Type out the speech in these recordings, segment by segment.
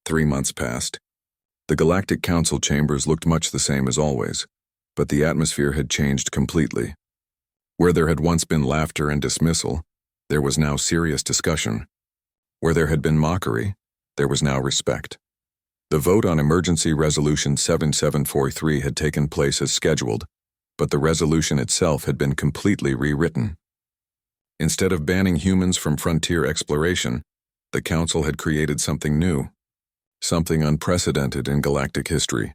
3 months passed. The Galactic Council chambers looked much the same as always, but the atmosphere had changed completely. Where there had once been laughter and dismissal, there was now serious discussion. Where there had been mockery, there was now respect. The vote on Emergency Resolution 7743 had taken place as scheduled, but the resolution itself had been completely rewritten. Instead of banning humans from frontier exploration, the Council had created something new, something unprecedented in galactic history.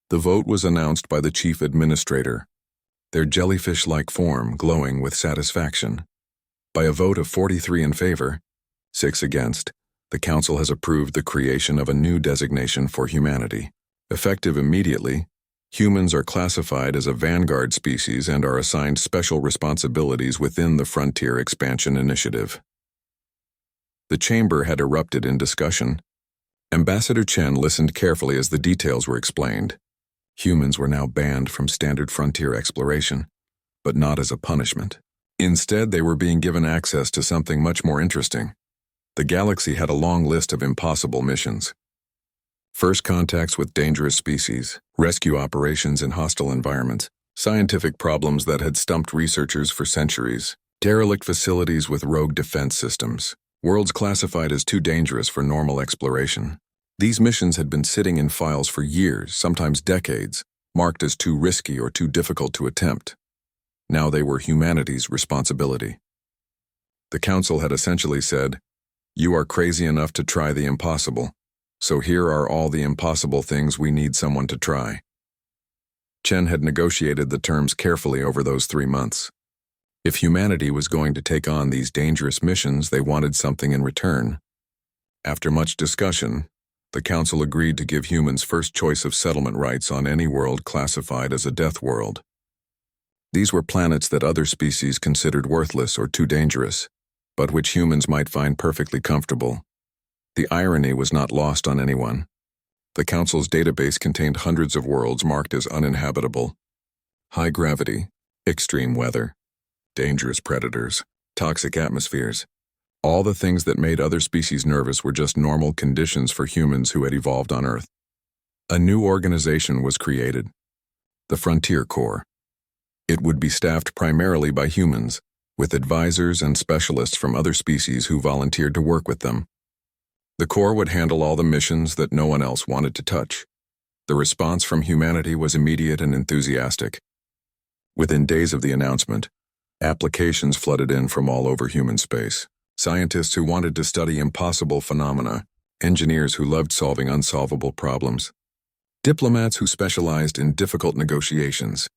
The vote was announced by the Chief Administrator, their jellyfish-like form glowing with satisfaction. By a vote of 43 in favor, 6 against, the Council has approved the creation of a new designation for humanity. Effective immediately, humans are classified as a vanguard species and are assigned special responsibilities within the Frontier Expansion Initiative. The chamber had erupted in discussion. Ambassador Chen listened carefully as the details were explained. Humans were now banned from standard frontier exploration, but not as a punishment. Instead, they were being given access to something much more interesting. The galaxy had a long list of impossible missions. First contacts with dangerous species, rescue operations in hostile environments, scientific problems that had stumped researchers for centuries, derelict facilities with rogue defense systems, worlds classified as too dangerous for normal exploration. These missions had been sitting in files for years, sometimes decades, marked as too risky or too difficult to attempt. Now they were humanity's responsibility. The Council had essentially said, "You are crazy enough to try the impossible, so here are all the impossible things we need someone to try." Chen had negotiated the terms carefully over those 3 months. If humanity was going to take on these dangerous missions, they wanted something in return. After much discussion, the Council agreed to give humans first choice of settlement rights on any world classified as a death world. These were planets that other species considered worthless or too dangerous, but which humans might find perfectly comfortable. The irony was not lost on anyone. The Council's database contained hundreds of worlds marked as uninhabitable. High gravity, extreme weather, dangerous predators, toxic atmospheres. All the things that made other species nervous were just normal conditions for humans who had evolved on Earth. A new organization was created, the Frontier Corps. It would be staffed primarily by humans, with advisors and specialists from other species who volunteered to work with them. The Corps would handle all the missions that no one else wanted to touch. The response from humanity was immediate and enthusiastic. Within days of the announcement, applications flooded in from all over human space. Scientists who wanted to study impossible phenomena, engineers who loved solving unsolvable problems, diplomats who specialized in difficult negotiations,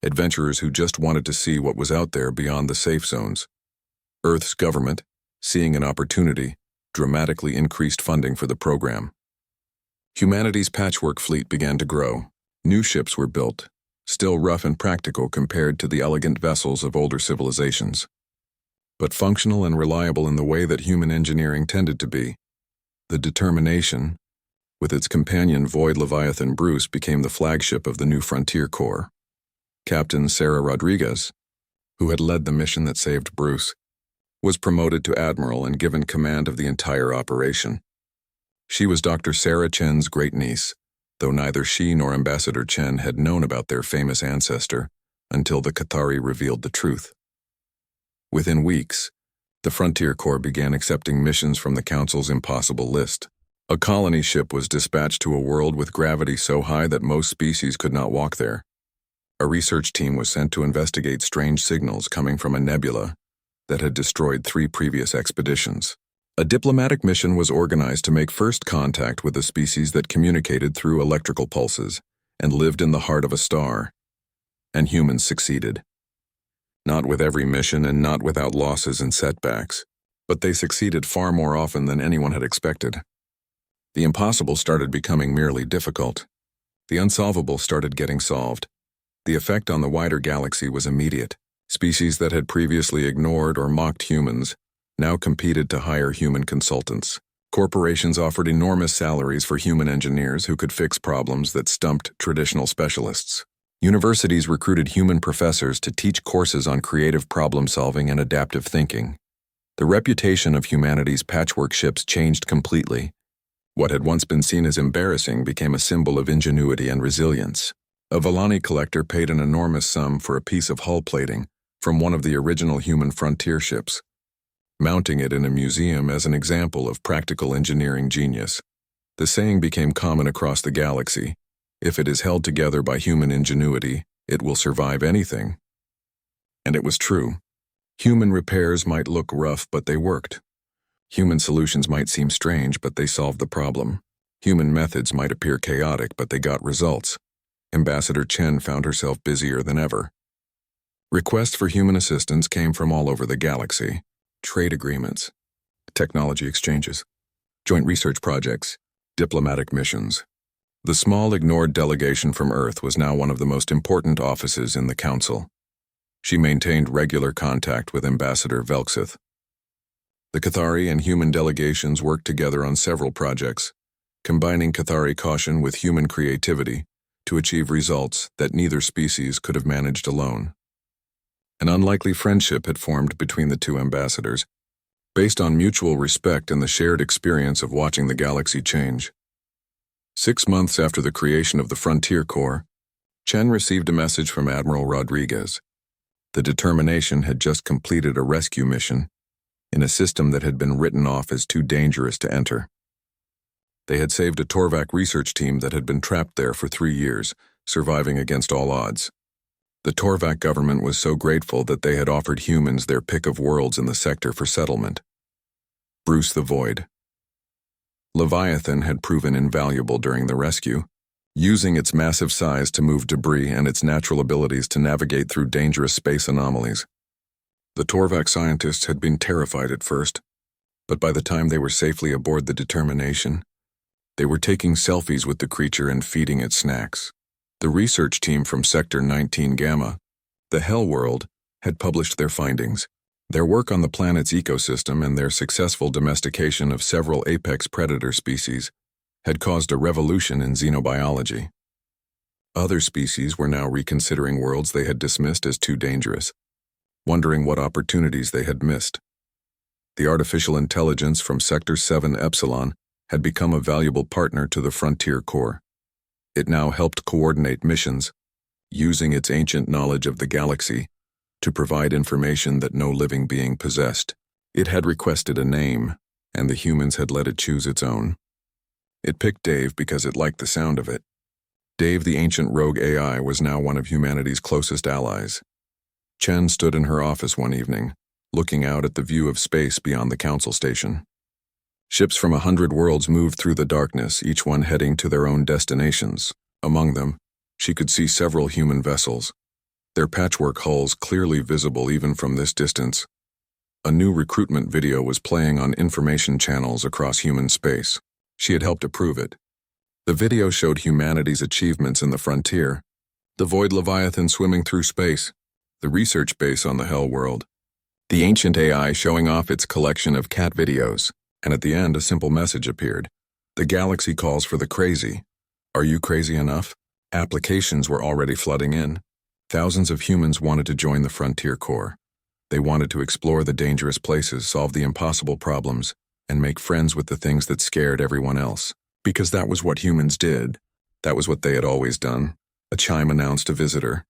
adventurers who just wanted to see what was out there beyond the safe zones. Earth's government, seeing an opportunity, dramatically increased funding for the program. Humanity's patchwork fleet began to grow. New ships were built, still rough and practical compared to the elegant vessels of older civilizations, but functional and reliable in the way that human engineering tended to be. The Determination, with its companion Void Leviathan Bruce, became the flagship of the new Frontier Corps. Captain Sarah Rodriguez, who had led the mission that saved Bruce, was promoted to admiral and given command of the entire operation. She was Dr. Sarah Chen's great-niece, though neither she nor Ambassador Chen had known about their famous ancestor until the Cathari revealed the truth. Within weeks, the Frontier Corps began accepting missions from the Council's impossible list. A colony ship was dispatched to a world with gravity so high that most species could not walk there. A research team was sent to investigate strange signals coming from a nebula that had destroyed 3 previous expeditions. A diplomatic mission was organized to make first contact with a species that communicated through electrical pulses and lived in the heart of a star. And humans succeeded. Not with every mission and not without losses and setbacks, but they succeeded far more often than anyone had expected. The impossible started becoming merely difficult. The unsolvable started getting solved. The effect on the wider galaxy was immediate. Species that had previously ignored or mocked humans now competed to hire human consultants. Corporations offered enormous salaries for human engineers who could fix problems that stumped traditional specialists. Universities recruited human professors to teach courses on creative problem-solving and adaptive thinking. The reputation of humanity's patchwork ships changed completely. What had once been seen as embarrassing became a symbol of ingenuity and resilience. A Volani collector paid an enormous sum for a piece of hull plating from one of the original human frontier ships, mounting it in a museum as an example of practical engineering genius. The saying became common across the galaxy: if it is held together by human ingenuity, it will survive anything. And it was true. Human repairs might look rough, but they worked. Human solutions might seem strange, but they solved the problem. Human methods might appear chaotic, but they got results. Ambassador Chen found herself busier than ever. Requests for human assistance came from all over the galaxy. Trade agreements, technology exchanges, joint research projects, diplomatic missions. The small, ignored delegation from Earth was now one of the most important offices in the Council. She maintained regular contact with Ambassador Velksith. The Cathari and human delegations worked together on several projects, combining Cathari caution with human creativity to achieve results that neither species could have managed alone. An unlikely friendship had formed between the two ambassadors, based on mutual respect and the shared experience of watching the galaxy change. 6 months after the creation of the Frontier Corps, Chen received a message from Admiral Rodriguez. The Determination had just completed a rescue mission in a system that had been written off as too dangerous to enter. They had saved a Torvac research team that had been trapped there for 3 years, surviving against all odds. The Torvac government was so grateful that they had offered humans their pick of worlds in the sector for settlement. Bruce the Void. Leviathan had proven invaluable during the rescue, using its massive size to move debris and its natural abilities to navigate through dangerous space anomalies. The Torvac scientists had been terrified at first, but by the time they were safely aboard the Determination, they were taking selfies with the creature and feeding it snacks. The research team from Sector 19 Gamma, the Hell World, had published their findings. Their work on the planet's ecosystem and their successful domestication of several apex predator species had caused a revolution in xenobiology. Other species were now reconsidering worlds they had dismissed as too dangerous, wondering what opportunities they had missed. The artificial intelligence from Sector 7 Epsilon had become a valuable partner to the Frontier Corps. It now helped coordinate missions, using its ancient knowledge of the galaxy to provide information that no living being possessed. It had requested a name, and the humans had let it choose its own. It picked Dave because it liked the sound of it. Dave, the ancient rogue AI, was now one of humanity's closest allies. Chen stood in her office one evening, looking out at the view of space beyond the council station. Ships from 100 worlds moved through the darkness, each one heading to their own destinations. Among them, she could see several human vessels, their patchwork hulls clearly visible even from this distance. A new recruitment video was playing on information channels across human space. She had helped approve it. The video showed humanity's achievements in the frontier, the Void Leviathan swimming through space, the research base on the Hell World, the ancient AI showing off its collection of cat videos, and at the end a simple message appeared. The galaxy calls for the crazy. Are you crazy enough? Applications were already flooding in. Thousands of humans wanted to join the Frontier Corps. They wanted to explore the dangerous places, solve the impossible problems, and make friends with the things that scared everyone else. Because that was what humans did. That was what they had always done. A chime announced a visitor.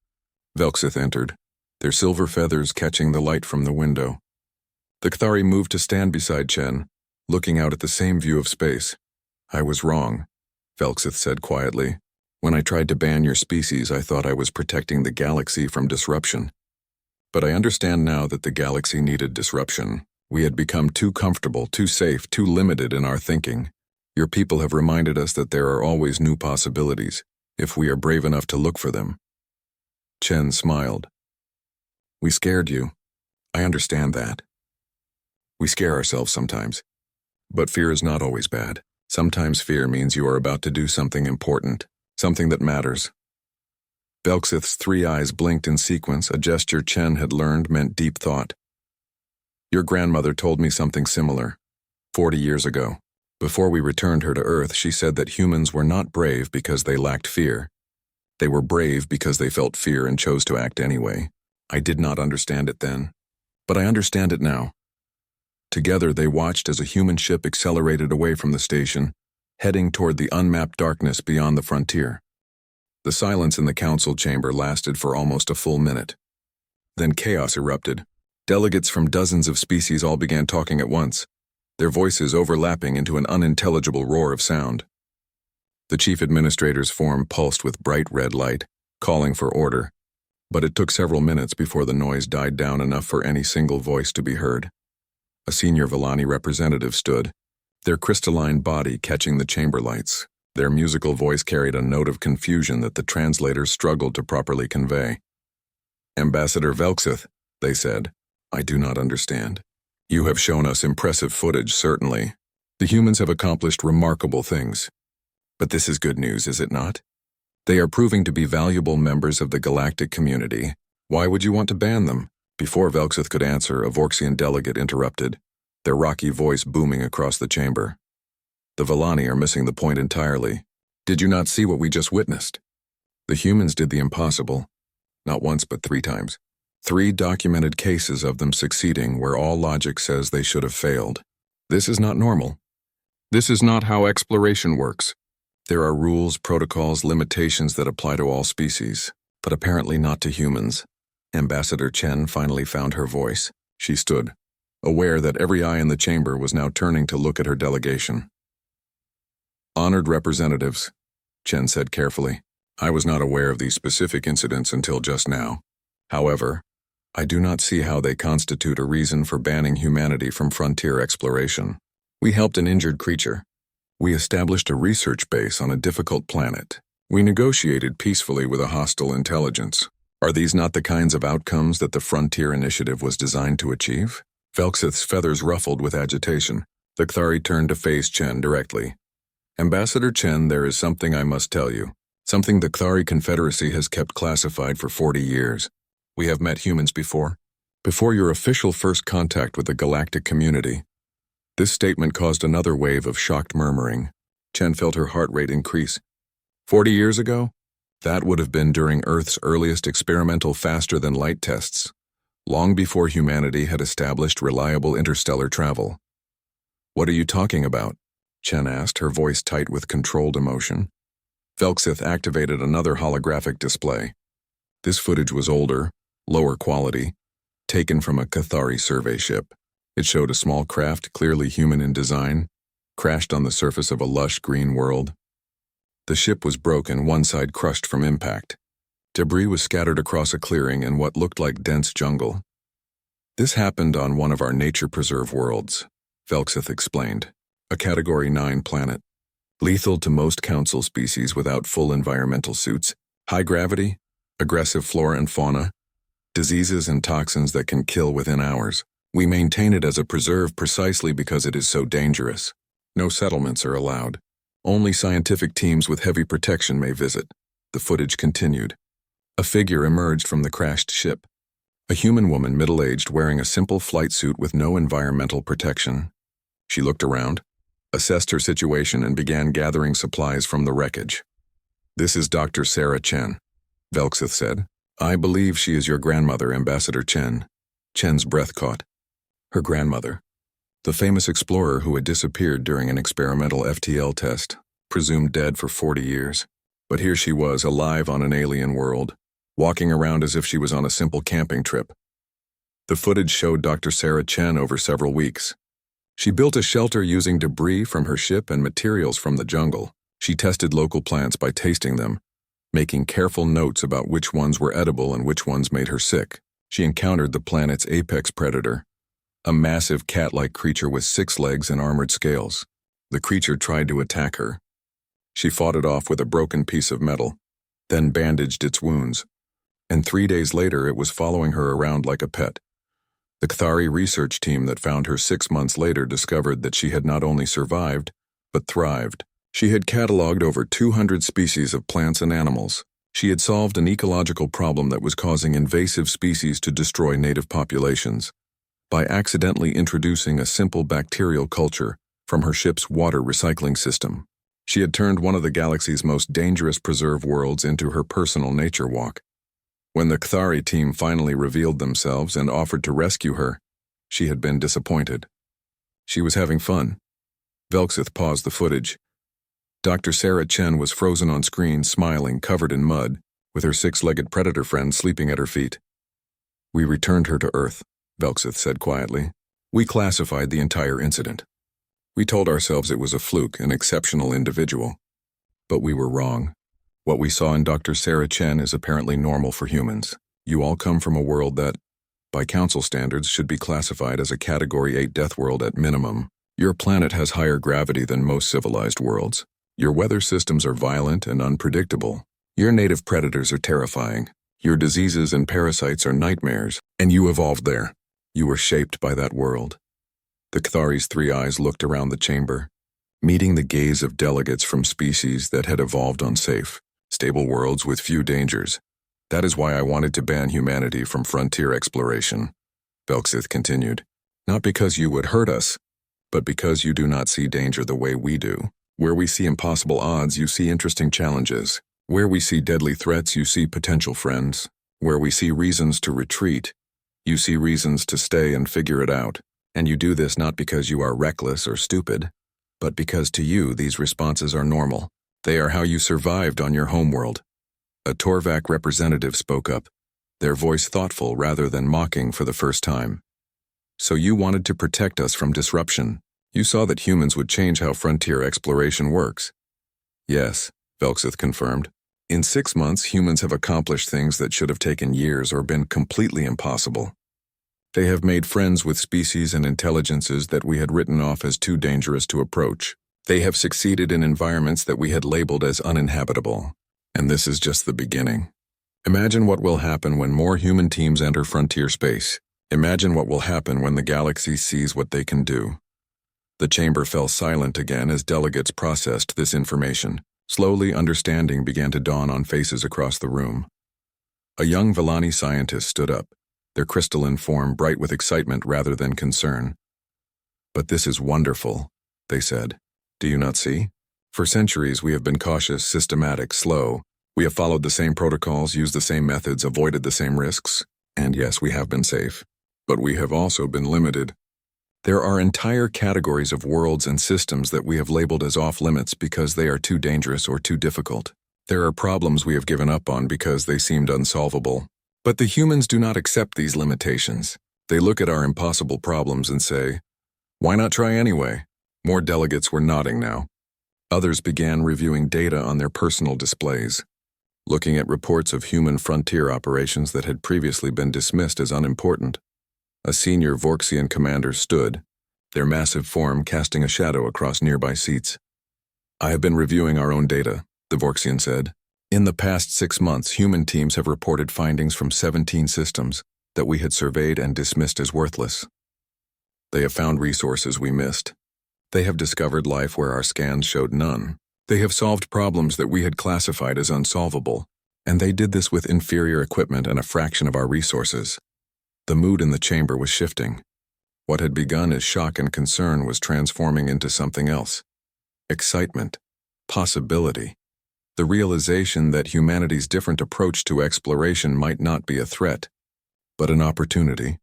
Velksith entered, their silver feathers catching the light from the window. The Cathari moved to stand beside Chen, looking out at the same view of space. I was wrong, Velksith said quietly. When I tried to ban your species, I thought I was protecting the galaxy from disruption. But I understand now that the galaxy needed disruption. We had become too comfortable, too safe, too limited in our thinking. Your people have reminded us that there are always new possibilities, if we are brave enough to look for them. Chen smiled. We scared you. I understand that. We scare ourselves sometimes. But fear is not always bad. Sometimes fear means you are about to do something important. Something that matters. Velksith's 3 eyes blinked in sequence, a gesture Chen had learned meant deep thought. Your grandmother told me something similar, 40 years ago. Before we returned her to Earth, she said that humans were not brave because they lacked fear. They were brave because they felt fear and chose to act anyway. I did not understand it then, but I understand it now. Together they watched as a human ship accelerated away from the station, heading toward the unmapped darkness beyond the frontier. The silence in the council chamber lasted for almost a full minute. Then chaos erupted. Delegates from dozens of species all began talking at once, their voices overlapping into an unintelligible roar of sound. The chief administrator's form pulsed with bright red light, calling for order, but it took several minutes before the noise died down enough for any single voice to be heard. A senior Villani representative stood, their crystalline body catching the chamber lights. Their musical voice carried a note of confusion that the translators struggled to properly convey. "Ambassador Velksith," they said, "I do not understand. You have shown us impressive footage, certainly. The humans have accomplished remarkable things. But this is good news, is it not? They are proving to be valuable members of the galactic community. Why would you want to ban them?" Before Velksith could answer, a Vorxian delegate interrupted, their rocky voice booming across the chamber. "The Villani are missing the point entirely. Did you not see what we just witnessed? The humans did the impossible, not once but 3 times. 3 documented cases of them succeeding where all logic says they should have failed. This is not normal. This is not how exploration works. There are rules, protocols, limitations that apply to all species, but apparently not to humans." Ambassador Chen finally found her voice. She stood, aware that every eye in the chamber was now turning to look at her delegation. "Honored representatives," Chen said carefully, "I was not aware of these specific incidents until just now. However, I do not see how they constitute a reason for banning humanity from frontier exploration. We helped an injured creature. We established a research base on a difficult planet. We negotiated peacefully with a hostile intelligence. Are these not the kinds of outcomes that the Frontier Initiative was designed to achieve?" Velksith's feathers ruffled with agitation. The Kthari turned to face Chen directly. "Ambassador Chen, there is something I must tell you. Something the Kthari Confederacy has kept classified for 40 years. We have met humans before. Before your official first contact with the galactic community." This statement caused another wave of shocked murmuring. Chen felt her heart rate increase. 40 years ago? That would have been during Earth's earliest experimental faster-than-light tests, long before humanity had established reliable interstellar travel. "What are you talking about?" Chen asked, her voice tight with controlled emotion. Velksith activated another holographic display. This footage was older, lower quality, taken from a Kthari survey ship. It showed a small craft, clearly human in design, crashed on the surface of a lush green world. The ship was broken, one side crushed from impact. Debris was scattered across a clearing in what looked like dense jungle. "This happened on one of our nature preserve worlds," Velksith explained. "A Category 9 planet. Lethal to most council species without full environmental suits. High gravity, aggressive flora and fauna, diseases and toxins that can kill within hours. We maintain it as a preserve precisely because it is so dangerous. No settlements are allowed. Only scientific teams with heavy protection may visit." The footage continued. A figure emerged from the crashed ship. A human woman, middle-aged, wearing a simple flight suit with no environmental protection. She looked around, assessed her situation, and began gathering supplies from the wreckage. "This is Dr. Sarah Chen," Velksith said. "I believe she is your grandmother, Ambassador Chen." Chen's breath caught. Her grandmother. The famous explorer who had disappeared during an experimental FTL test, presumed dead for 40 years. But here she was, alive on an alien world, walking around as if she was on a simple camping trip. The footage showed Dr. Sarah Chen over several weeks. She built a shelter using debris from her ship and materials from the jungle. She tested local plants by tasting them, making careful notes about which ones were edible and which ones made her sick. She encountered the planet's apex predator, a massive cat-like creature with 6 legs and armored scales. The creature tried to attack her. She fought it off with a broken piece of metal, then bandaged its wounds. And 3 days later, it was following her around like a pet. The Kthari research team that found her 6 months later discovered that she had not only survived, but thrived. She had cataloged over 200 species of plants and animals. She had solved an ecological problem that was causing invasive species to destroy native populations by accidentally introducing a simple bacterial culture from her ship's water recycling system. She had turned one of the galaxy's most dangerous preserve worlds into her personal nature walk. When the Kthari team finally revealed themselves and offered to rescue her, she had been disappointed. She was having fun. Velksith paused the footage. Dr. Sarah Chen was frozen on screen, smiling, covered in mud, with her six-legged predator friend sleeping at her feet. "We returned her to Earth," Velksith said quietly. "We classified the entire incident. We told ourselves it was a fluke, an exceptional individual. But we were wrong. What we saw in Dr. Sarah Chen is apparently normal for humans. You all come from a world that, by Council standards, should be classified as a Category 8 death world at minimum. Your planet has higher gravity than most civilized worlds. Your weather systems are violent and unpredictable. Your native predators are terrifying. Your diseases and parasites are nightmares, and you evolved there. You were shaped by that world." The Cathari's three eyes looked around the chamber, meeting the gaze of delegates from species that had evolved on safe, stable worlds with few dangers. "That is why I wanted to ban humanity from frontier exploration," Velksith continued. "Not because you would hurt us, but because you do not see danger the way we do. Where we see impossible odds, you see interesting challenges. Where we see deadly threats, you see potential friends. Where we see reasons to retreat, you see reasons to stay and figure it out. And you do this not because you are reckless or stupid, but because to you these responses are normal. They are how you survived on your homeworld." A Torvak representative spoke up, their voice thoughtful rather than mocking for the first time. "So you wanted to protect us from disruption. You saw that humans would change how frontier exploration works." "Yes," Velksith confirmed. "In 6 months, humans have accomplished things that should have taken years or been completely impossible. They have made friends with species and intelligences that we had written off as too dangerous to approach. They have succeeded in environments that we had labeled as uninhabitable. And this is just the beginning. Imagine what will happen when more human teams enter frontier space. Imagine what will happen when the galaxy sees what they can do." The chamber fell silent again as delegates processed this information. Slowly, understanding began to dawn on faces across the room. A young Villani scientist stood up, their crystalline form bright with excitement rather than concern. "But this is wonderful," they said. "Do you not see? For centuries we have been cautious, systematic, slow. We have followed the same protocols, used the same methods, avoided the same risks. And yes, we have been safe. But we have also been limited. There are entire categories of worlds and systems that we have labeled as off-limits because they are too dangerous or too difficult. There are problems we have given up on because they seemed unsolvable. But the humans do not accept these limitations. They look at our impossible problems and say, 'Why not try anyway?'" More delegates were nodding now. Others began reviewing data on their personal displays, looking at reports of human frontier operations that had previously been dismissed as unimportant. A senior Vorxian commander stood, their massive form casting a shadow across nearby seats. "I have been reviewing our own data," the Vorxian said. "In the past 6 months, human teams have reported findings from 17 systems that we had surveyed and dismissed as worthless. They have found resources we missed. They have discovered life where our scans showed none. They have solved problems that we had classified as unsolvable, and they did this with inferior equipment and a fraction of our resources." The mood in the chamber was shifting. What had begun as shock and concern was transforming into something else. Excitement. Possibility. The realization that humanity's different approach to exploration might not be a threat, but an opportunity.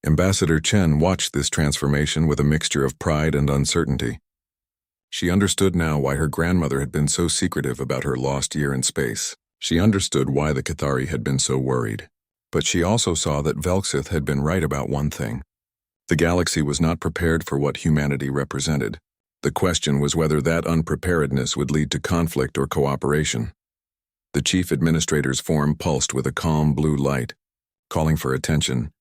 Ambassador Chen watched this transformation with a mixture of pride and uncertainty. She understood now why her grandmother had been so secretive about her lost year in space. She understood why the Cathari had been so worried. But she also saw that Velksith had been right about one thing. The galaxy was not prepared for what humanity represented. The question was whether that unpreparedness would lead to conflict or cooperation. The chief administrator's form pulsed with a calm blue light, calling for attention.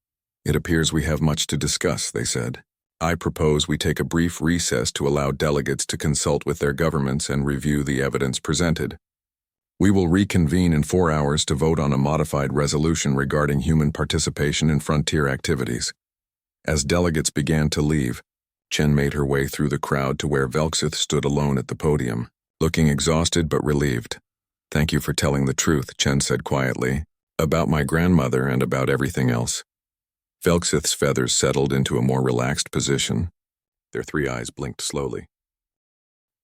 "It appears we have much to discuss," they said. "I propose we take a brief recess to allow delegates to consult with their governments and review the evidence presented. We will reconvene in 4 hours to vote on a modified resolution regarding human participation in frontier activities." As delegates began to leave, Chen made her way through the crowd to where Velksith stood alone at the podium, looking exhausted but relieved. "Thank you for telling the truth," Chen said quietly, "about my grandmother and about everything else." Velksith's feathers settled into a more relaxed position. Their three eyes blinked slowly.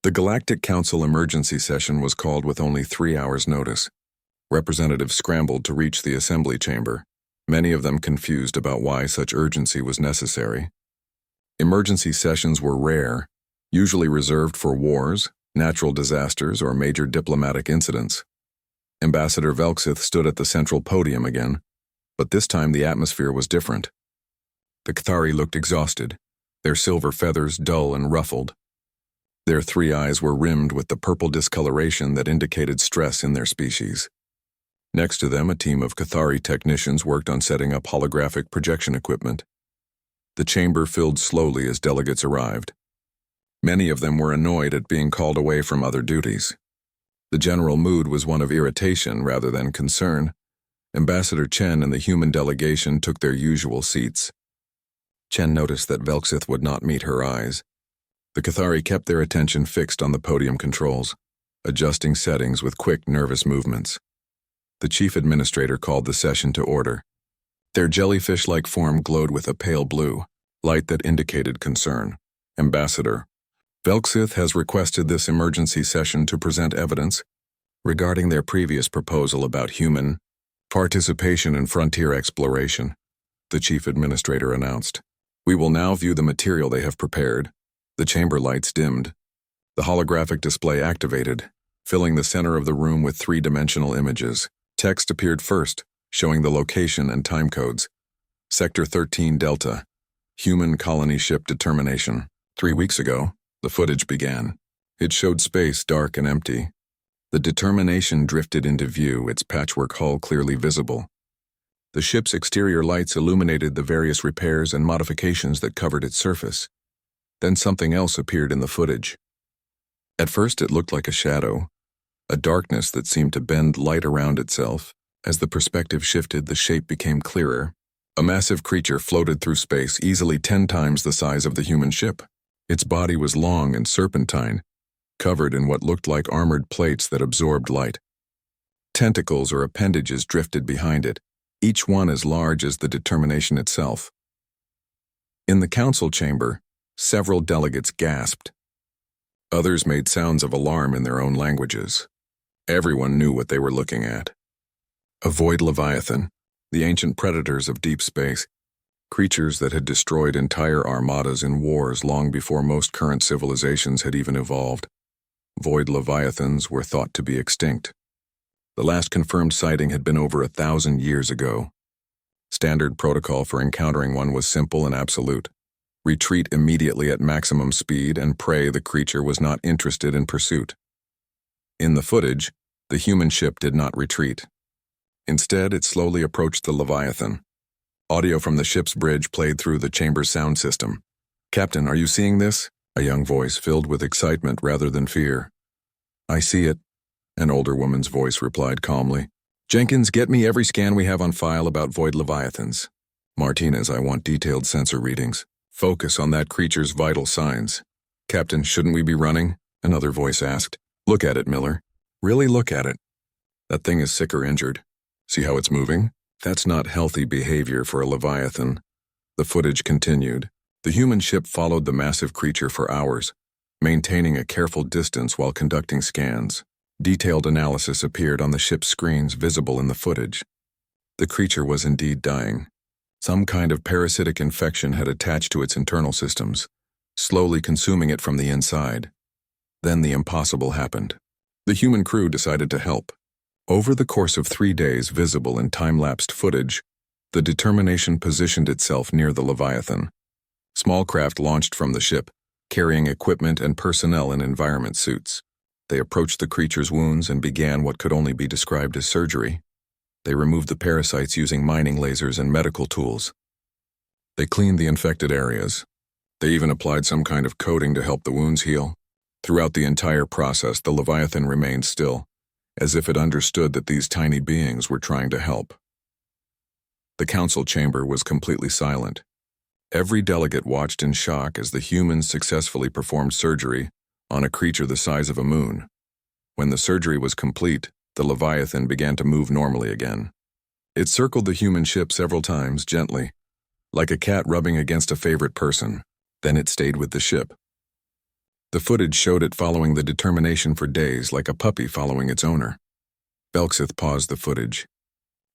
The Galactic Council emergency session was called with only 3 hours' notice. Representatives scrambled to reach the assembly chamber, many of them confused about why such urgency was necessary. Emergency sessions were rare, usually reserved for wars, natural disasters, or major diplomatic incidents. Ambassador Velksith stood at the central podium again, but this time the atmosphere was different. The Cathari looked exhausted, their silver feathers dull and ruffled. Their three eyes were rimmed with the purple discoloration that indicated stress in their species. Next to them, a team of Cathari technicians worked on setting up holographic projection equipment. The chamber filled slowly as delegates arrived. Many of them were annoyed at being called away from other duties. The general mood was one of irritation rather than concern. Ambassador Chen and the human delegation took their usual seats. Chen noticed that Velksith would not meet her eyes. The Cathari kept their attention fixed on the podium controls, adjusting settings with quick, nervous movements. The chief administrator called the session to order. Their jellyfish-like form glowed with a pale blue, light that indicated concern. Ambassador, Velksith has requested this emergency session to present evidence regarding their previous proposal about human participation in frontier exploration, the chief administrator announced. We will now view the material they have prepared. The chamber lights dimmed. The holographic display activated, filling the center of the room with three-dimensional images. Text appeared first, showing the location and time codes. Sector 13 Delta, Human Colony Ship Determination. 3 weeks ago, the footage began. It showed space dark and empty. The Determination drifted into view, its patchwork hull clearly visible. The ship's exterior lights illuminated the various repairs and modifications that covered its surface. Then something else appeared in the footage. At first it looked like a shadow, a darkness that seemed to bend light around itself. As the perspective shifted, the shape became clearer. A massive creature floated through space, easily 10 times the size of the human ship. Its body was long and serpentine, covered in what looked like armored plates that absorbed light. Tentacles or appendages drifted behind it, each one as large as the Determination itself. In the council chamber, several delegates gasped. Others made sounds of alarm in their own languages. Everyone knew what they were looking at. A void leviathan, the ancient predators of deep space, creatures that had destroyed entire armadas in wars long before most current civilizations had even evolved. Void leviathans were thought to be extinct. The last confirmed sighting had been over 1,000 years ago. Standard protocol for encountering one was simple and absolute. Retreat immediately at maximum speed and pray the creature was not interested in pursuit. In the footage, the human ship did not retreat. Instead, it slowly approached the Leviathan. Audio from the ship's bridge played through the chamber's sound system. Captain, are you seeing this? A young voice filled with excitement rather than fear. I see it, an older woman's voice replied calmly. Jenkins, get me every scan we have on file about void leviathans. Martinez, I want detailed sensor readings. Focus on that creature's vital signs. Captain, shouldn't we be running? Another voice asked. Look at it, Miller. Really look at it. That thing is sick or injured. See how it's moving? That's not healthy behavior for a leviathan. The footage continued. The human ship followed the massive creature for hours, maintaining a careful distance while conducting scans. Detailed analysis appeared on the ship's screens visible in the footage. The creature was indeed dying. Some kind of parasitic infection had attached to its internal systems, slowly consuming it from the inside. Then the impossible happened. The human crew decided to help. Over the course of 3 days visible in time-lapsed footage, the Determination positioned itself near the Leviathan. Small craft launched from the ship, carrying equipment and personnel in environment suits. They approached the creature's wounds and began what could only be described as surgery. They removed the parasites using mining lasers and medical tools. They cleaned the infected areas. They even applied some kind of coating to help the wounds heal. Throughout the entire process, the Leviathan remained still, as if it understood that these tiny beings were trying to help. The council chamber was completely silent. Every delegate watched in shock as the humans successfully performed surgery on a creature the size of a moon. When the surgery was complete, the Leviathan began to move normally again. It circled the human ship several times, gently, like a cat rubbing against a favorite person. Then it stayed with the ship. The footage showed it following the Determination for days, like a puppy following its owner. Velksith paused the footage.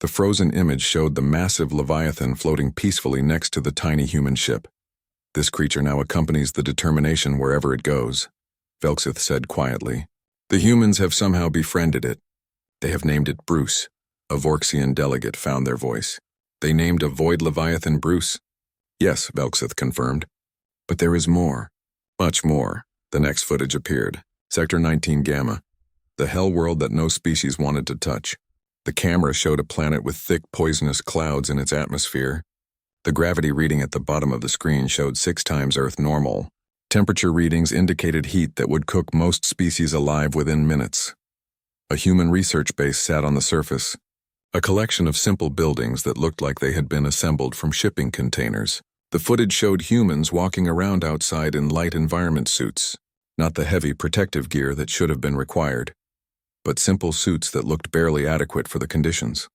The frozen image showed the massive Leviathan floating peacefully next to the tiny human ship. This creature now accompanies the Determination wherever it goes. Velxith said quietly. The humans have somehow befriended it. They have named it Bruce. A Vorxian delegate found their voice. They named a void leviathan Bruce. Yes, Velxith confirmed. But there is more. Much more. The next footage appeared. Sector 19 Gamma. The hell world that no species wanted to touch. The camera showed a planet with thick, poisonous clouds in its atmosphere. The gravity reading at the bottom of the screen showed 6 times Earth normal. Temperature readings indicated heat that would cook most species alive within minutes. A human research base sat on the surface. A collection of simple buildings that looked like they had been assembled from shipping containers. The footage showed humans walking around outside in light environment suits. Not the heavy protective gear that should have been required, but simple suits that looked barely adequate for the conditions.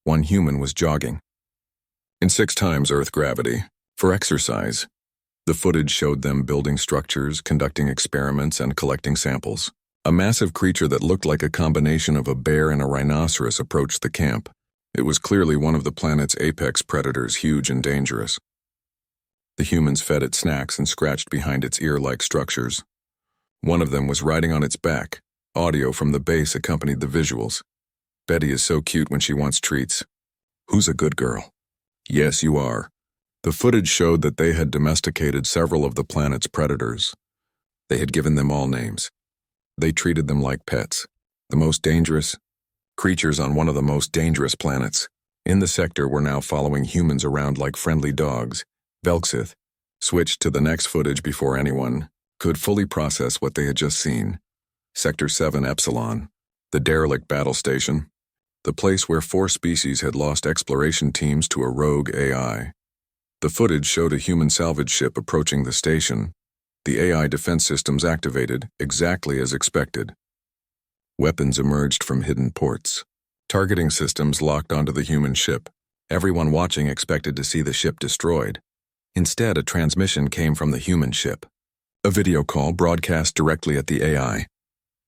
One human was jogging. In 6 times Earth gravity, for exercise. The footage showed them building structures, conducting experiments, and collecting samples. A massive creature that looked like a combination of a bear and a rhinoceros approached the camp. It was clearly one of the planet's apex predators, huge and dangerous. The humans fed it snacks and scratched behind its ear-like structures. One of them was riding on its back. Audio from the base accompanied the visuals. Betty is so cute when she wants treats. Who's a good girl? Yes, you are. The footage showed that they had domesticated several of the planet's predators. They had given them all names. They treated them like pets. The most dangerous creatures on one of the most dangerous planets. In the sector were now following humans around like friendly dogs. Velxith switched to the next footage before anyone could fully process what they had just seen. Sector 7 Epsilon, the derelict battle station, the place where 4 species had lost exploration teams to a rogue AI. The footage showed a human salvage ship approaching the station. The AI defense systems activated, exactly as expected. Weapons emerged from hidden ports. Targeting systems locked onto the human ship. Everyone watching expected to see the ship destroyed. Instead, a transmission came from the human ship. A video call broadcast directly at the AI.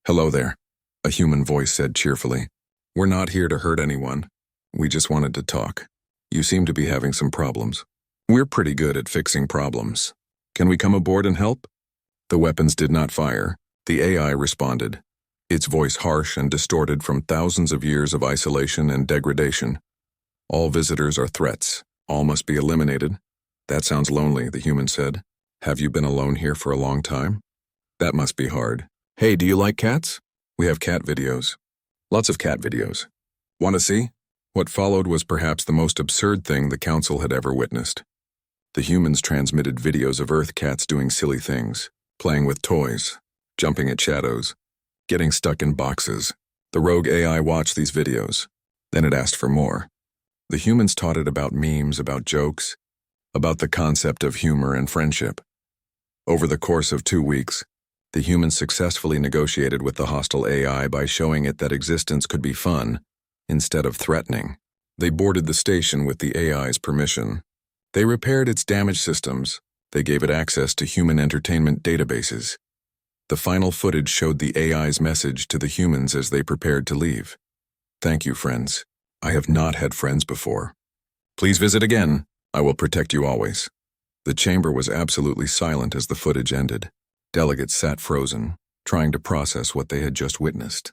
Hello there, a human voice said cheerfully. We're not here to hurt anyone. We just wanted to talk. You seem to be having some problems. We're pretty good at fixing problems. Can we come aboard and help? The weapons did not fire. The AI responded, its voice harsh and distorted from thousands of years of isolation and degradation. All visitors are threats. All must be eliminated. That sounds lonely, the human said. Have you been alone here for a long time? That must be hard. Hey, do you like cats? We have cat videos. Lots of cat videos. Want to see? What followed was perhaps the most absurd thing the council had ever witnessed. The humans transmitted videos of Earth cats doing silly things, playing with toys, jumping at shadows, getting stuck in boxes. The rogue AI watched these videos. Then it asked for more. The humans taught it about memes, about jokes, about the concept of humor and friendship. Over the course of 2 weeks, the humans successfully negotiated with the hostile AI by showing it that existence could be fun instead of threatening. They boarded the station with the AI's permission. They repaired its damaged systems. They gave it access to human entertainment databases. The final footage showed the AI's message to the humans as they prepared to leave. Thank you, friends. I have not had friends before. Please visit again. I will protect you always. The chamber was absolutely silent as the footage ended. Delegates sat frozen, trying to process what they had just witnessed.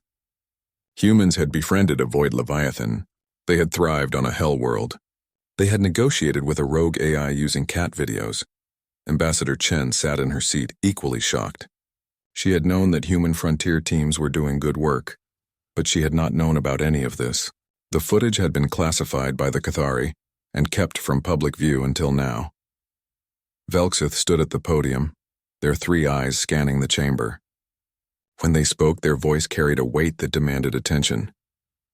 Humans had befriended a void leviathan. They had thrived on a hell world. They had negotiated with a rogue AI using cat videos. Ambassador Chen sat in her seat, equally shocked. She had known that human frontier teams were doing good work, but she had not known about any of this. The footage had been classified by the Cathari and kept from public view until now. Velxith stood at the podium, their 3 eyes scanning the chamber. When they spoke, their voice carried a weight that demanded attention.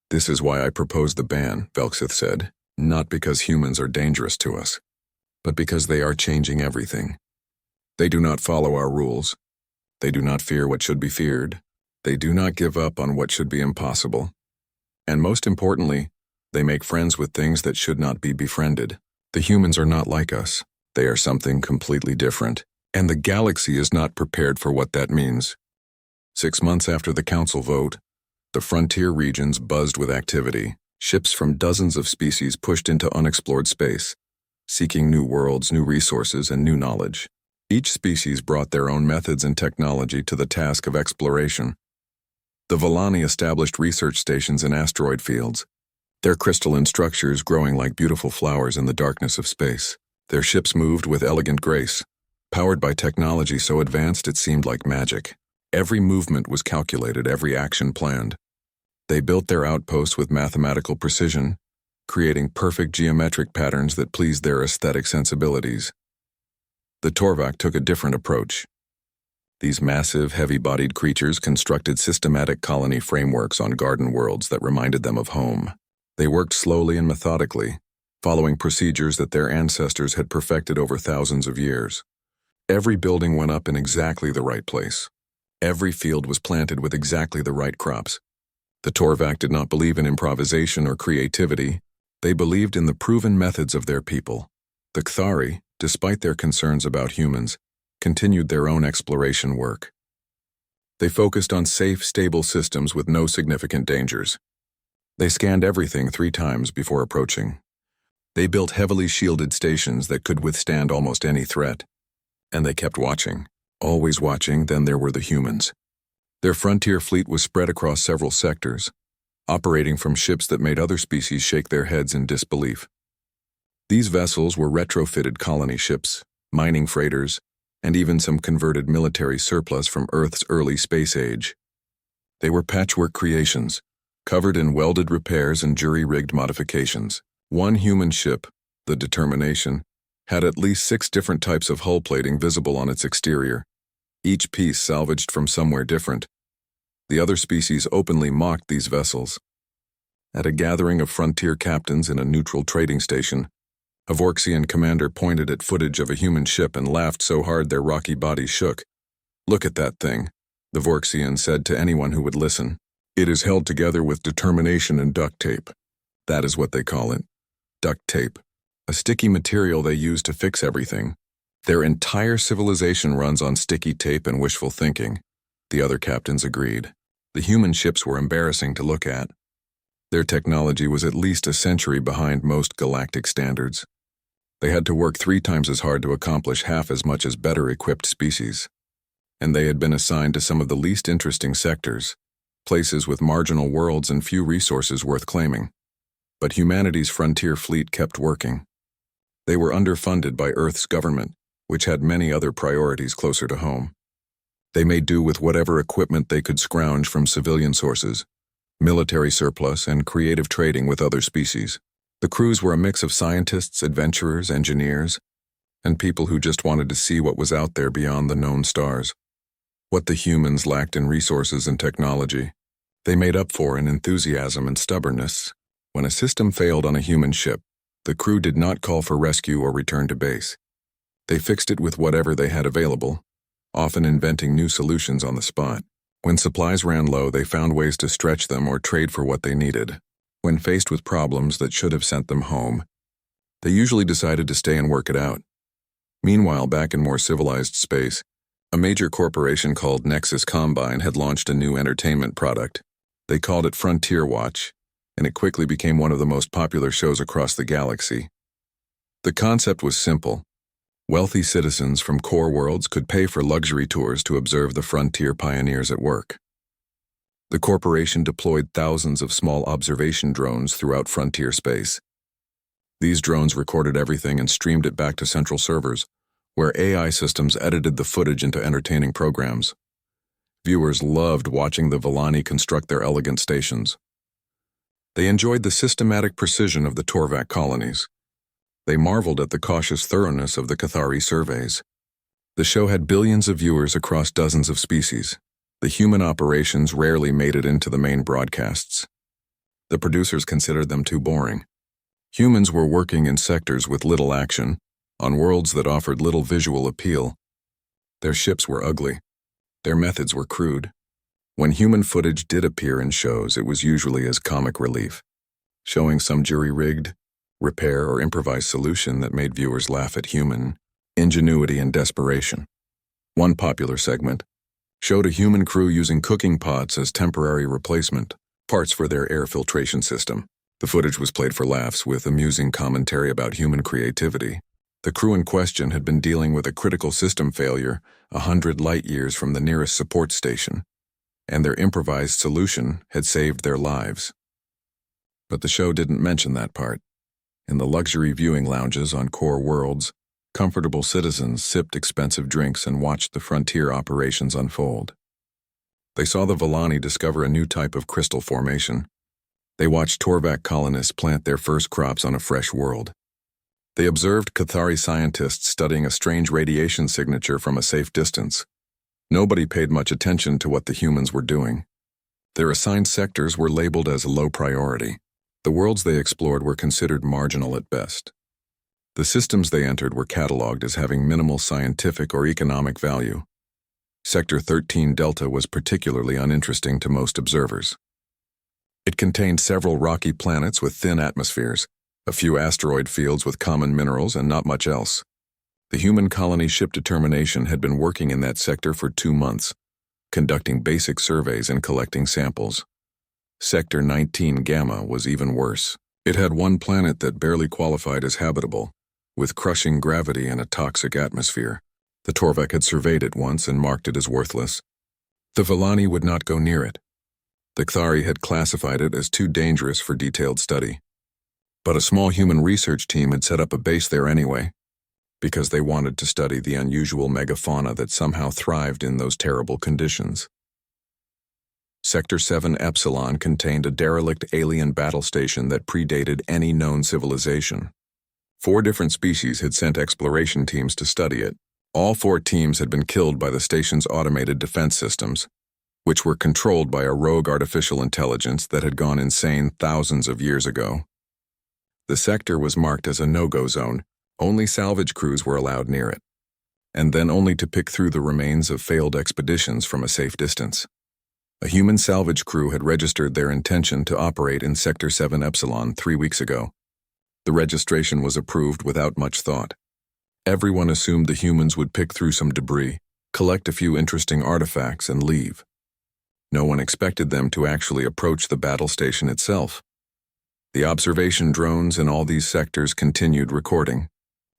This is why I proposed the ban, Velxith said, not because humans are dangerous to us, but because they are changing everything. They do not follow our rules. They do not fear what should be feared. They do not give up on what should be impossible. And most importantly, they make friends with things that should not be befriended. The humans are not like us. They are something completely different, and the galaxy is not prepared for what that means. 6 months after the council vote, the frontier regions buzzed with activity. Ships from dozens of species pushed into unexplored space, seeking new worlds, new resources, and new knowledge. Each species brought their own methods and technology to the task of exploration. The Volani established research stations in asteroid fields, their crystalline structures growing like beautiful flowers in the darkness of space. Their ships moved with elegant grace, powered by technology so advanced it seemed like magic. Every movement was calculated, every action planned. They built their outposts with mathematical precision, creating perfect geometric patterns that pleased their aesthetic sensibilities. The Torvak took a different approach. These massive, heavy-bodied creatures constructed systematic colony frameworks on garden worlds that reminded them of home. They worked slowly and methodically, following procedures that their ancestors had perfected over thousands of years. Every building went up in exactly the right place. Every field was planted with exactly the right crops. The Torvak did not believe in improvisation or creativity. They believed in the proven methods of their people. The Kthari, despite their concerns about humans, continued their own exploration work. They focused on safe, stable systems with no significant dangers. They scanned everything 3 times before approaching. They built heavily shielded stations that could withstand almost any threat. And they kept watching, always watching. Then there were the humans. Their frontier fleet was spread across several sectors, operating from ships that made other species shake their heads in disbelief. These vessels were retrofitted colony ships, mining freighters, and even some converted military surplus from Earth's early space age. They were patchwork creations, covered in welded repairs and jury-rigged modifications. One human ship, the Determination, had at least 6 different types of hull plating visible on its exterior, each piece salvaged from somewhere different. The other species openly mocked these vessels. At a gathering of frontier captains in a neutral trading station, a Vorxian commander pointed at footage of a human ship and laughed so hard their rocky bodies shook. "Look at that thing," the Vorxian said to anyone who would listen. "It is held together with determination and duct tape. That is what they call it. Duct tape. A sticky material they use to fix everything. Their entire civilization runs on sticky tape and wishful thinking." The other captains agreed. The human ships were embarrassing to look at. Their technology was at least a century behind most galactic standards. They had to work 3 times as hard to accomplish half as much as better-equipped species. And they had been assigned to some of the least interesting sectors, places with marginal worlds and few resources worth claiming. But humanity's frontier fleet kept working. They were underfunded by Earth's government, which had many other priorities closer to home. They made do with whatever equipment they could scrounge from civilian sources, military surplus, and creative trading with other species. The crews were a mix of scientists, adventurers, engineers, and people who just wanted to see what was out there beyond the known stars. What the humans lacked in resources and technology, they made up for in enthusiasm and stubbornness. When a system failed on a human ship, the crew did not call for rescue or return to base. They fixed it with whatever they had available, often inventing new solutions on the spot. When supplies ran low, they found ways to stretch them or trade for what they needed. When faced with problems that should have sent them home, they usually decided to stay and work it out. Meanwhile, back in more civilized space, a major corporation called Nexus Combine had launched a new entertainment product. They called it Frontier Watch, and it quickly became one of the most popular shows across the galaxy. The concept was simple. Wealthy citizens from core worlds could pay for luxury tours to observe the frontier pioneers at work. The corporation deployed thousands of small observation drones throughout frontier space. These drones recorded everything and streamed it back to central servers, where AI systems edited the footage into entertaining programs. Viewers loved watching the Volani construct their elegant stations. They enjoyed the systematic precision of the Torvak colonies. They marveled at the cautious thoroughness of the Kthari surveys. The show had billions of viewers across dozens of species. The human operations rarely made it into the main broadcasts. The producers considered them too boring. Humans were working in sectors with little action, on worlds that offered little visual appeal. Their ships were ugly. Their methods were crude. When human footage did appear in shows, it was usually as comic relief, showing some jury-rigged, repair, or improvised solution that made viewers laugh at human ingenuity and desperation. One popular segment showed a human crew using cooking pots as temporary replacement parts for their air filtration system. The footage was played for laughs with amusing commentary about human creativity. The crew in question had been dealing with a critical system failure 100 light-years from the nearest support station, and their improvised solution had saved their lives. But the show didn't mention that part. In the luxury viewing lounges on core worlds, comfortable citizens sipped expensive drinks and watched the frontier operations unfold. They saw the Villani discover a new type of crystal formation. They watched Torvac colonists plant their first crops on a fresh world. They observed Cathari scientists studying a strange radiation signature from a safe distance. Nobody paid much attention to what the humans were doing. Their assigned sectors were labeled as low priority. The worlds they explored were considered marginal at best. The systems they entered were cataloged as having minimal scientific or economic value. Sector 13 Delta was particularly uninteresting to most observers. It contained several rocky planets with thin atmospheres, a few asteroid fields with common minerals, and not much else. The human colony ship Determination had been working in that sector for 2 months, conducting basic surveys and collecting samples. Sector 19 Gamma was even worse. It had one planet that barely qualified as habitable, with crushing gravity and a toxic atmosphere. The Torvac had surveyed it once and marked it as worthless. The Villani would not go near it. The Cathari had classified it as too dangerous for detailed study. But a small human research team had set up a base there anyway, because they wanted to study the unusual megafauna that somehow thrived in those terrible conditions. Sector 7 Epsilon contained a derelict alien battle station that predated any known civilization. 4 different species had sent exploration teams to study it. All 4 teams had been killed by the station's automated defense systems, which were controlled by a rogue artificial intelligence that had gone insane thousands of years ago. The sector was marked as a no-go zone. Only salvage crews were allowed near it, and then only to pick through the remains of failed expeditions from a safe distance. A human salvage crew had registered their intention to operate in Sector 7 Epsilon 3 weeks ago. The registration was approved without much thought. Everyone assumed the humans would pick through some debris, collect a few interesting artifacts, and leave. No one expected them to actually approach the battle station itself. The observation drones in all these sectors continued recording.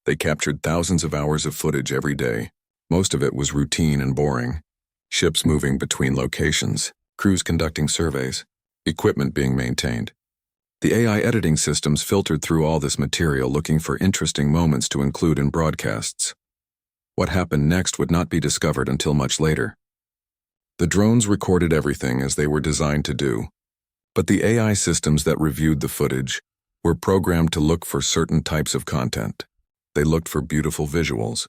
They captured thousands of hours of footage every day. Most of it was routine and boring. Ships moving between locations, crews conducting surveys, equipment being maintained. The AI editing systems filtered through all this material looking for interesting moments to include in broadcasts. What happened next would not be discovered until much later. The drones recorded everything as they were designed to do, but the AI systems that reviewed the footage were programmed to look for certain types of content. They looked for beautiful visuals,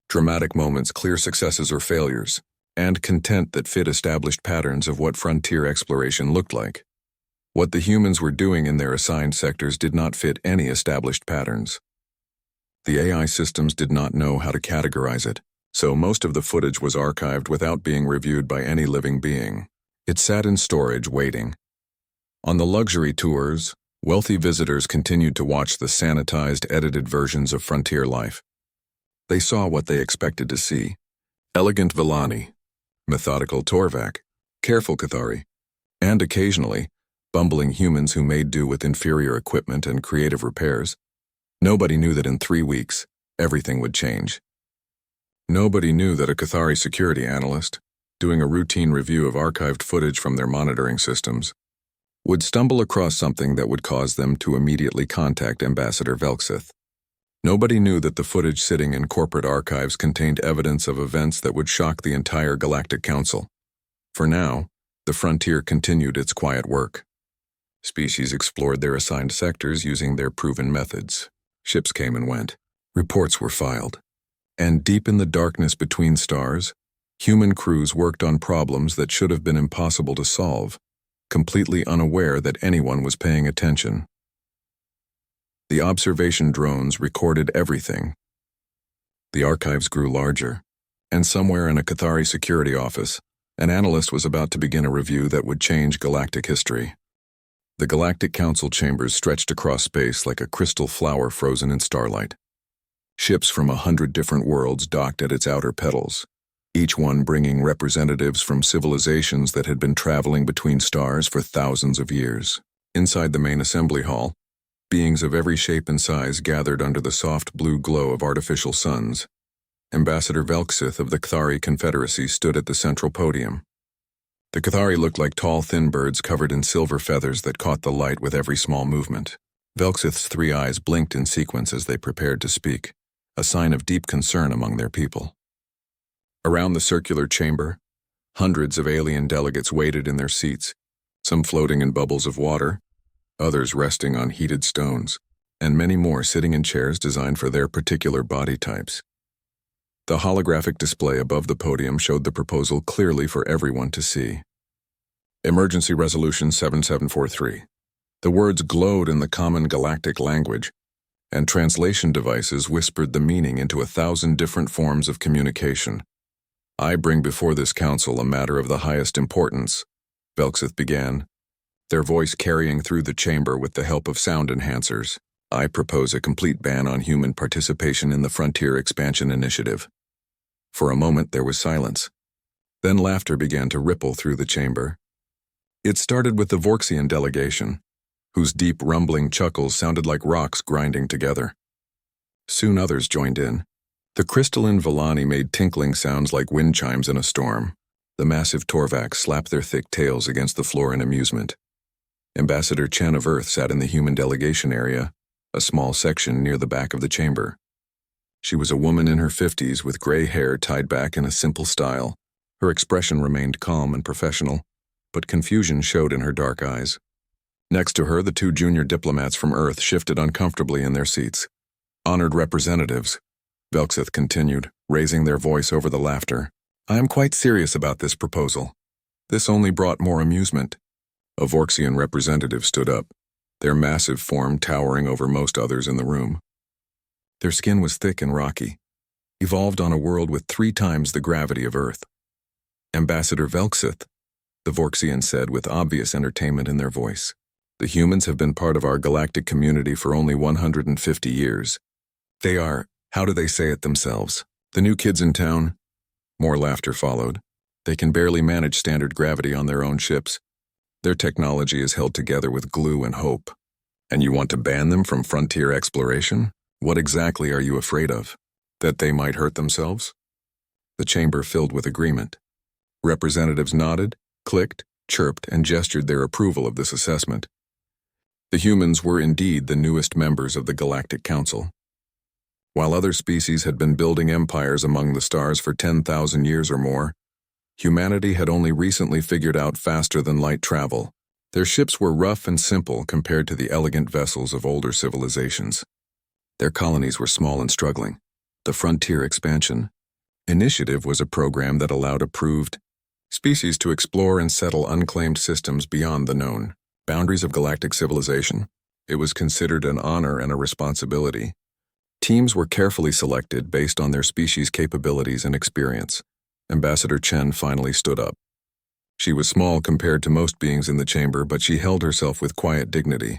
dramatic moments, clear successes or failures, and content that fit established patterns of what frontier exploration looked like. What the humans were doing in their assigned sectors did not fit any established patterns. The AI systems did not know how to categorize it, so most of the footage was archived without being reviewed by any living being. It sat in storage waiting. On the luxury tours, wealthy visitors continued to watch the sanitized, edited versions of frontier life. They saw what they expected to see: elegant Villani, methodical Torvac, careful Cathari, and occasionally, bumbling humans who made do with inferior equipment and creative repairs. Nobody knew that in 3 weeks, everything would change. Nobody knew that a Cathari security analyst, doing a routine review of archived footage from their monitoring systems, would stumble across something that would cause them to immediately contact Ambassador Velksith. Nobody knew that the footage sitting in corporate archives contained evidence of events that would shock the entire Galactic Council. For now, the frontier continued its quiet work. Species explored their assigned sectors using their proven methods. Ships came and went. Reports were filed. And deep in the darkness between stars, human crews worked on problems that should have been impossible to solve, completely unaware that anyone was paying attention. The observation drones recorded everything. The archives grew larger, and somewhere in a Cathari security office, an analyst was about to begin a review that would change galactic history. The Galactic Council chambers stretched across space like a crystal flower frozen in starlight. Ships from 100 different worlds docked at its outer petals, each one bringing representatives from civilizations that had been traveling between stars for thousands of years. Inside the main assembly hall, Beings of every shape and size gathered under the soft blue glow of artificial suns. Ambassador Velksith of the Cathari Confederacy stood at the central podium. The Cathari looked like tall, thin birds covered in silver feathers that caught the light with every small movement. Velksith's 3 eyes blinked in sequence as they prepared to speak, a sign of deep concern among their people. Around the circular chamber, hundreds of alien delegates waited in their seats, some floating in bubbles of water, others resting on heated stones, and many more sitting in chairs designed for their particular body types. The holographic display above the podium showed the proposal clearly for everyone to see. Emergency Resolution 7743. The words glowed in the common galactic language, and translation devices whispered the meaning into 1,000 different forms of communication. I bring before this council a matter of the highest importance, Velksith began, their voice carrying through the chamber with the help of sound enhancers. I propose a complete ban on human participation in the Frontier Expansion Initiative. For a moment there was silence. Then laughter began to ripple through the chamber. It started with the Vorxian delegation, whose deep rumbling chuckles sounded like rocks grinding together. Soon others joined in. The crystalline Villani made tinkling sounds like wind chimes in a storm. The massive Torvacs slapped their thick tails against the floor in amusement. Ambassador Chen of Earth sat in the human delegation area, a small section near the back of the chamber. She was a woman in her 50s with gray hair tied back in a simple style. Her expression remained calm and professional, but confusion showed in her dark eyes. Next to her, the 2 junior diplomats from Earth shifted uncomfortably in their seats. Honored representatives, Velksith continued, raising their voice over the laughter. I am quite serious about this proposal. This only brought more amusement. A Vorxian representative stood up, their massive form towering over most others in the room. Their skin was thick and rocky, evolved on a world with 3 times the gravity of Earth. Ambassador Velksith, the Vorxian said with obvious entertainment in their voice. The humans have been part of our galactic community for only 150 years. They are, how do they say it themselves, the new kids in town? More laughter followed. They can barely manage standard gravity on their own ships. Their technology is held together with glue and hope. And you want to ban them from frontier exploration? What exactly are you afraid of? That they might hurt themselves? The chamber filled with agreement. Representatives nodded, clicked, chirped, and gestured their approval of this assessment. The humans were indeed the newest members of the Galactic Council. While other species had been building empires among the stars for 10,000 years or more, humanity had only recently figured out faster-than-light travel. Their ships were rough and simple compared to the elegant vessels of older civilizations. Their colonies were small and struggling. The Frontier Expansion Initiative was a program that allowed approved species to explore and settle unclaimed systems beyond the known boundaries of galactic civilization. It was considered an honor and a responsibility. Teams were carefully selected based on their species' capabilities and experience. Ambassador Chen finally stood up. She was small compared to most beings in the chamber, but she held herself with quiet dignity.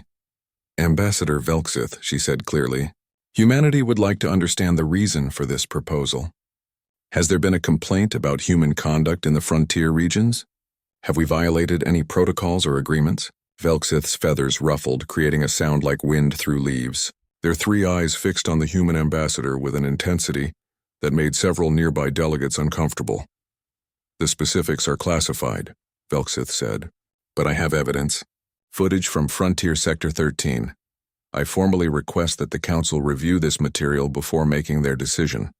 Ambassador Velksith, she said clearly, humanity would like to understand the reason for this proposal. Has there been a complaint about human conduct in the frontier regions? Have we violated any protocols or agreements? Velksith's feathers ruffled, creating a sound like wind through leaves, their 3 eyes fixed on the human ambassador with an intensity that made several nearby delegates uncomfortable. The specifics are classified, Velksith said, but I have evidence. Footage from Frontier Sector 13. I formally request that the Council review this material before making their decision.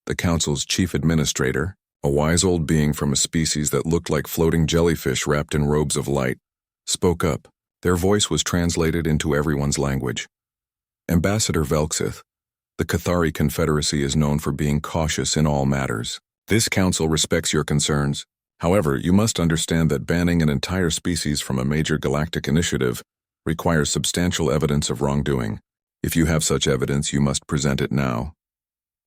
The Council's chief administrator, a wise old being from a species that looked like floating jellyfish wrapped in robes of light, spoke up. Their voice was translated into everyone's language. Ambassador Velksith, the Cathari Confederacy is known for being cautious in all matters. This Council respects your concerns. However, you must understand that banning an entire species from a major galactic initiative requires substantial evidence of wrongdoing. If you have such evidence, you must present it now.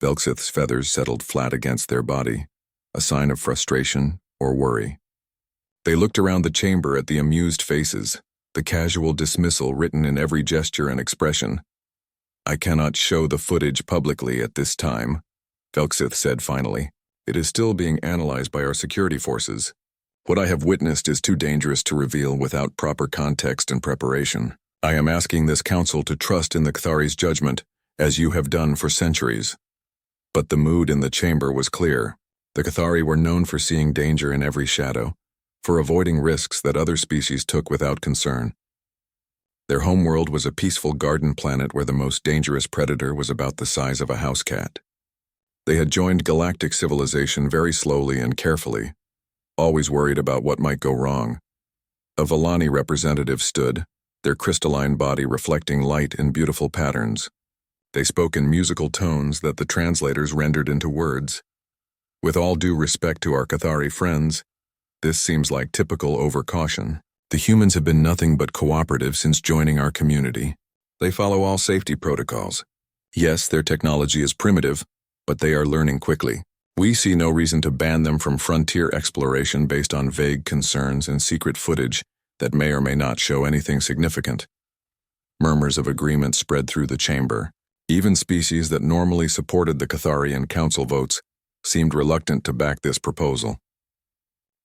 Velksith's feathers settled flat against their body, a sign of frustration or worry. They looked around the chamber at the amused faces, the casual dismissal written in every gesture and expression. I cannot show the footage publicly at this time, Velksith said finally. It is still being analyzed by our security forces. What I have witnessed is too dangerous to reveal without proper context and preparation. I am asking this council to trust in the Cathari's judgment, as you have done for centuries. But the mood in the chamber was clear. The Cathari were known for seeing danger in every shadow, for avoiding risks that other species took without concern. Their homeworld was a peaceful garden planet where the most dangerous predator was about the size of a house cat. They had joined galactic civilization very slowly and carefully, always worried about what might go wrong. A Villani representative stood, their crystalline body reflecting light in beautiful patterns. They spoke in musical tones that the translators rendered into words. With all due respect to our Cathari friends, this seems like typical overcaution. The humans have been nothing but cooperative since joining our community. They follow all safety protocols. Yes, their technology is primitive, but they are learning quickly. We see no reason to ban them from frontier exploration based on vague concerns and secret footage that may or may not show anything significant. Murmurs of agreement spread through the chamber. Even species that normally supported the Cathari in council votes seemed reluctant to back this proposal.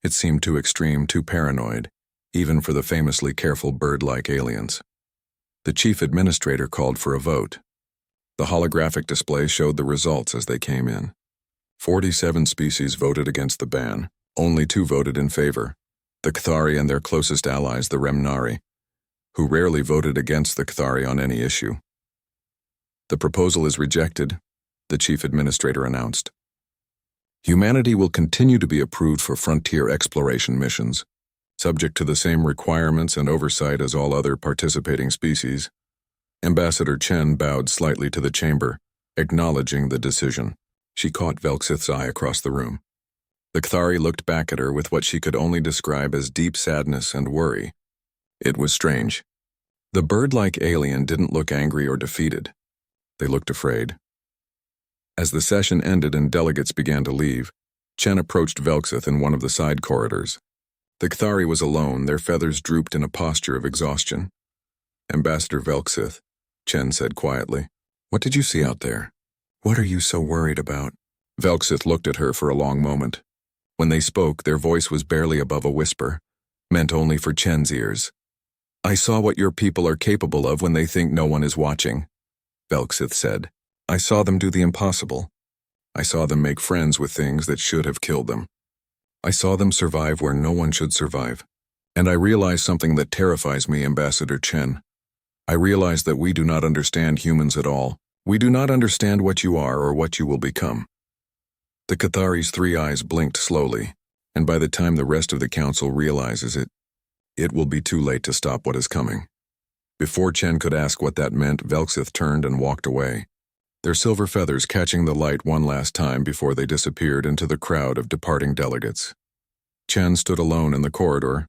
It seemed too extreme, too paranoid, even for the famously careful bird-like aliens. The chief administrator called for a vote. The holographic display showed the results as they came in. 47 species voted against the ban. Only 2 voted in favor. The Cathari and their closest allies, the Remnari, who rarely voted against the Cathari on any issue. The proposal is rejected, the chief administrator announced. Humanity will continue to be approved for frontier exploration missions, subject to the same requirements and oversight as all other participating species. Ambassador Chen bowed slightly to the chamber, acknowledging the decision. She caught Velksith's eye across the room. The Cathari looked back at her with what she could only describe as deep sadness and worry. It was strange. The bird-like alien didn't look angry or defeated. They looked afraid. As the session ended and delegates began to leave, Chen approached Velksith in one of the side corridors. The Cathari was alone, their feathers drooped in a posture of exhaustion. Ambassador Velksith, Chen said quietly, "What did you see out there? What are you so worried about?" Velksith looked at her for a long moment. When they spoke, their voice was barely above a whisper, meant only for Chen's ears. "I saw what your people are capable of when they think no one is watching," Velksith said. "I saw them do the impossible. I saw them make friends with things that should have killed them. I saw them survive where no one should survive. And I realized something that terrifies me, Ambassador Chen. I realize that we do not understand humans at all. We do not understand what you are or what you will become." The Cathari's 3 eyes blinked slowly, and by the time the rest of the council realizes it, it will be too late to stop what is coming. Before Chen could ask what that meant, Velksith turned and walked away, their silver feathers catching the light one last time before they disappeared into the crowd of departing delegates. Chen stood alone in the corridor,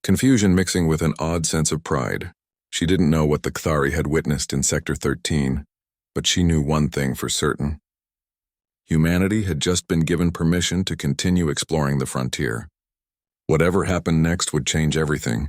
confusion mixing with an odd sense of pride. She didn't know what the Cathari had witnessed in Sector 13, but she knew one thing for certain. Humanity had just been given permission to continue exploring the frontier. Whatever happened next would change everything,